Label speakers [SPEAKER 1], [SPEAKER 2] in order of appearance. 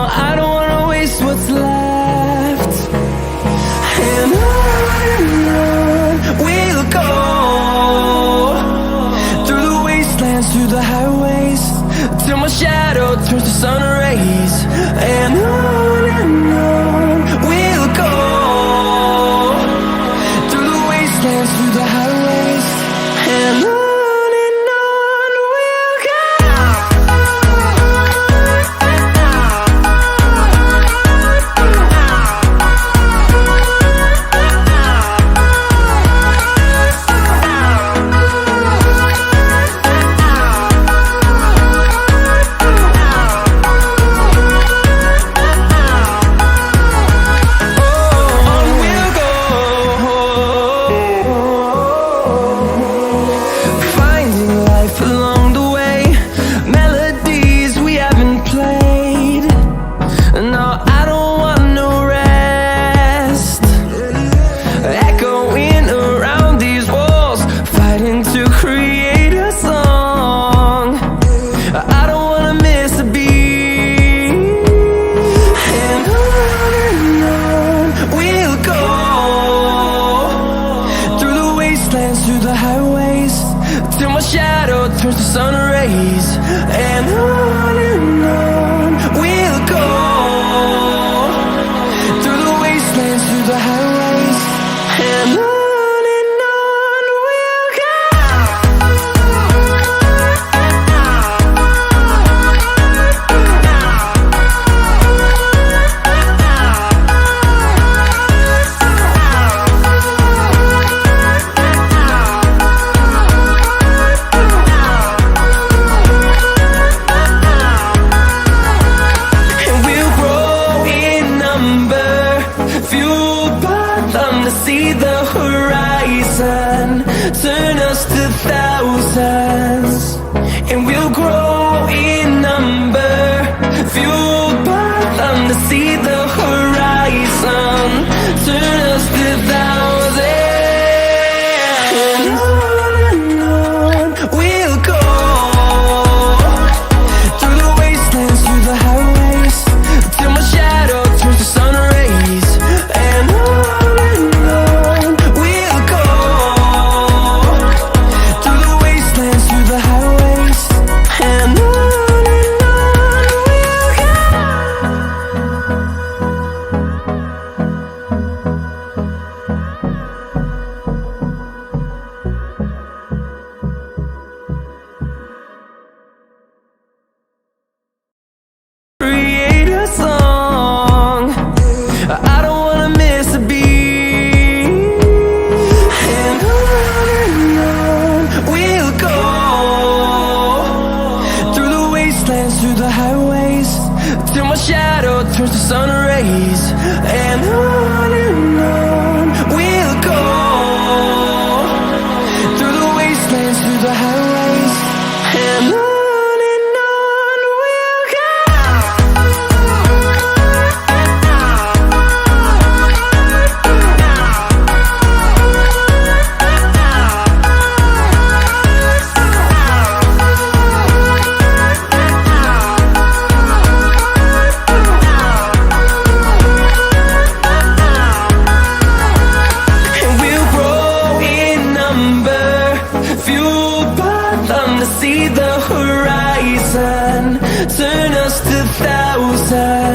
[SPEAKER 1] I don't wanna waste what's left. And on we'll go, through the wastelands, through the highways, till my shadow turns to sun rays. And on we'll go, through the wastelands, through the highways, and on we'll go. Through the highways, till my shadow turns to sun rays. And on we'll go, through the wastelands, through the highways, and on we'll go. See the horizon, turn us to thousands, and we'll grow in number, fueled by them. To see the horizon, turn us to thousands, and on we'll go, through the wastelands, through the highways, till my shadow turns to sun rays. And through the highways, till my shadow turns to sun rays. And on we'll go, through the wastelands, through the highways, and on we'll go. See the horizon, turn us to thousands.